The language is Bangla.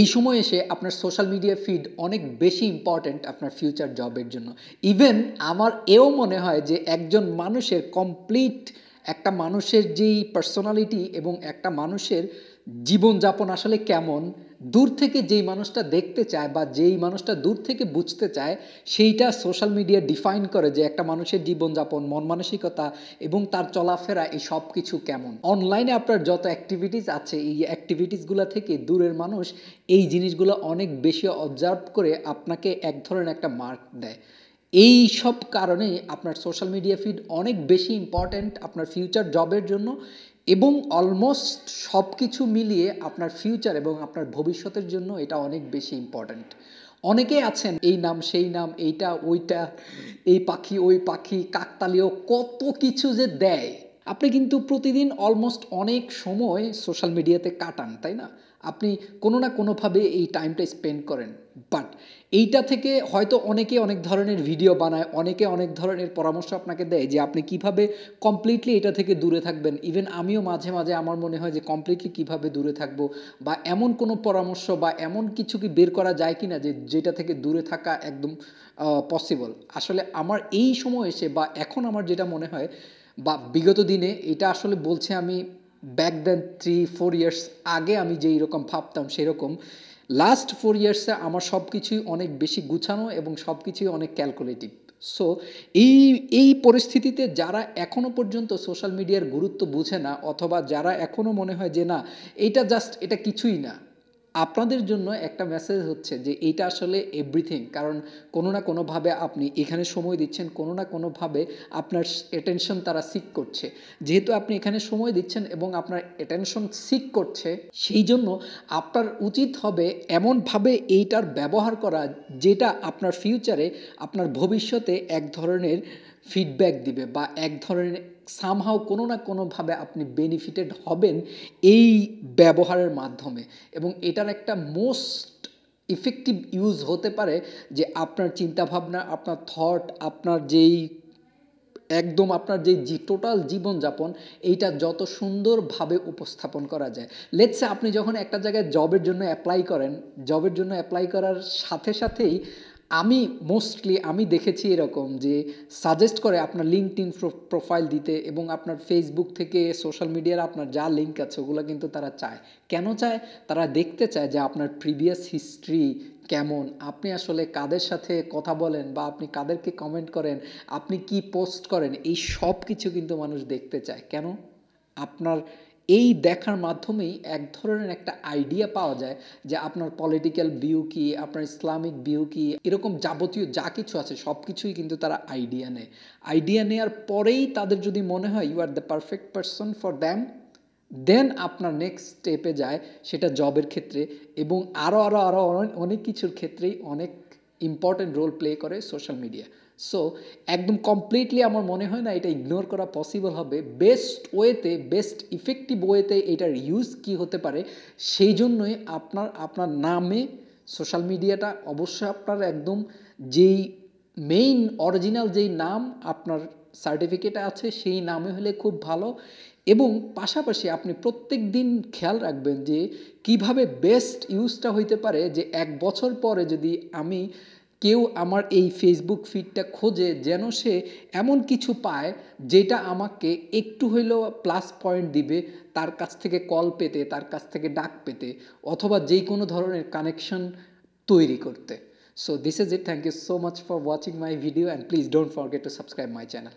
এই সময় এসে আপনার সোশ্যাল মিডিয়া ফিড অনেক বেশি ইম্পর্ট্যান্ট আপনার ফিউচার জবের জন্য। ইভেন আমার এও মনে হয় যে একজন মানুষের কমপ্লিট একটা মানুষের যেই পার্সোনালিটি এবং একটা মানুষের জীবনযাপন আসলে কেমন, দূর থেকে যেই মানুষটা দেখতে চায় বা যেই মানুষটা দূর থেকে বুঝতে চায়, সেইটা সোশ্যাল মিডিয়া ডিফাইন করে যে একটা মানুষের জীবনযাপন, মন মানসিকতা এবং তার চলাফেরা এই সব কিছু কেমন। অনলাইনে আপনার যত অ্যাক্টিভিটিস আছে, এই অ্যাক্টিভিটিসগুলো থেকে দূরের মানুষ এই জিনিসগুলো অনেক বেশি অবজার্ভ করে আপনাকে এক ধরনের একটা মার্ক দেয়। এই সব কারণেই আপনার সোশ্যাল মিডিয়া ফিড অনেক বেশি ইম্পর্ট্যান্ট আপনার ফিউচার জবের জন্য এবং অলমোস্ট সব কিছু মিলিয়ে আপনার ফিউচার এবং আপনার ভবিষ্যতের জন্য এটা অনেক বেশি ইম্পর্ট্যান্ট। অনেকেই আছেন এই নাম সেই নাম, এইটা ওইটা, এই পাখি ওই পাখি, কাকতালীয় কত কিছু যে দেয়। আপনি কিন্তু প্রতিদিন অলমোস্ট অনেক সময় সোশ্যাল মিডিয়াতে কাটান, তাই না? আপনি কোনো না কোনোভাবে এই টাইমটা স্পেন্ড করেন। বাট এইটা থেকে হয়তো অনেকে অনেক ধরনের ভিডিও বানায়, অনেকে অনেক ধরনের পরামর্শ আপনাকে দেয় যে আপনি কিভাবে কমপ্লিটলি এটা থেকে দূরে থাকবেন। ইভেন আমিও মাঝে মাঝে আমার মনে হয় যে কমপ্লিটলি কিভাবে দূরে থাকবো, বা এমন কোনো পরামর্শ বা এমন কিছু কি বের করা যায় কিনা যে যেটা থেকে দূরে থাকা একদম পসিবল। আসলে আমার এই সময় এসে বা এখন আমার যেটা মনে হয় বা বিগত দিনে, এটা আসলে বলছে আমি ব্যাক দেন 3-4 ইয়ার্স আগে আমি যেই রকম ভাবতাম সেরকম লাস্ট 4 ইয়ার্সে আমার সব কিছুই অনেক বেশি গুছানো এবং সব কিছুই অনেক ক্যালকুলেটিভ। সো এই এই পরিস্থিতিতে যারা এখনো পর্যন্ত সোশ্যাল মিডিয়ার গুরুত্ব বুঝে না, অথবা যারা এখনো মনে হয় যে না এটা জাস্ট এটা কিছুই না, আপনাদের জন্য একটা মেসেজ হচ্ছে যে এইটা আসলে এভরিথিং। কারণ কোনো না কোনোভাবে আপনি এখানে সময় দিচ্ছেন, কোনো না কোনোভাবে আপনার অ্যাটেনশন তারা সিক করছে। যেহেতু আপনি এখানে সময় দিচ্ছেন এবং আপনার অ্যাটেনশন সিক করছে, সেই জন্য আপনার উচিত হবে এমনভাবে এইটার ব্যবহার করা যেটা আপনার ফিউচারে, আপনার ভবিষ্যতে এক ধরনের ফিডব্যাক দিবে বা এক ধরনের সামহাও কোনো না কোনোভাবে আপনি বেনিফিটেড হবেন এই ব্যবহারের মাধ্যমে। এবং এটার একটা মোস্ট ইফেক্টিভ ইউজ হতে পারে যে আপনার চিন্তাভাবনা, আপনার থট, আপনার যেই একদম আপনার যে টোটাল জীবনযাপন, এইটা যত সুন্দরভাবে উপস্থাপন করা যায়। লেটস সে আপনি যখন একটা জায়গায় জবের জন্য অ্যাপ্লাই করেন, জবের জন্য অ্যাপ্লাই করার সাথে সাথেই আমি দেখেছি এরকম যে সাজেস্ট করে আপনার লিঙ্কডইন প্রোফাইল দিতে, এবং আপনার ফেসবুক থেকে সোশ্যাল মিডিয়ার আপনার যা লিঙ্ক আছে ওগুলো কিন্তু তারা চায়। কেন চায়? তারা দেখতে চায় যে আপনার প্রিভিয়াস হিস্ট্রি কেমন, আপনি আসলে কাদের সাথে কথা বলেন বা আপনি কাদেরকে কমেন্ট করেন, আপনি কি পোস্ট করেন, এই সব কিছু কিন্তু মানুষ দেখতে চায়। কেন? আপনার এই দেখার মাধ্যমেই এক ধরনের একটা আইডিয়া পাওয়া যায় যে আপনার পলিটিক্যাল ভিউ কি, আপনার ইসলামিক ভিউ কি, এরকম যাবতীয় যা কিছু আছে সব কিছুই কিন্তু তারা আইডিয়া নেয়। আইডিয়া নেওয়ার পরেই তাদের যদি মনে হয় you are the perfect person for them, then আপনার নেক্সট স্টেপে যায়, সেটা জবের ক্ষেত্রে এবং আরও আরও আরও অনেক কিছুর ক্ষেত্রেই অনেক ইম্পর্ট্যান্ট রোল প্লে করে সোশ্যাল মিডিয়া। সো একদম কমপ্লিটলি আমার মনে হয় না এটা ইগনোর করা পসিবল হবে। বেস্ট ওয়েতে, বেস্ট ইফেক্টিভ ওয়েতে এটার ইউজ কি হতে পারে, সেই জন্যই আপনার নামে সোশ্যাল মিডিয়াটা অবশ্যই আপনার একদম যেই মেইন অরিজিনাল যেই নাম আপনার সার্টিফিকেটে আছে সেই নামে হলে খুব ভালো। এবং পাশাপাশি আপনি প্রত্যেক দিন খেয়াল রাখবেন যে কিভাবে বেস্ট ইউজটা হইতে পারে, যে 1 বছর পরে যদি কেউ আমার এই ফেসবুক ফিডটা খোঁজে, যেন সে এমন কিছু পায় যেটা আমাকে একটু হইলেও প্লাস পয়েন্ট দিবে তার কাছ থেকে কল পেতে, তার কাছ থেকে ডাক পেতে, অথবা যে কোনো ধরনের কানেকশন তৈরি করতে। So this is it. Thank you so much for watching my video, and please don't forget to subscribe my channel.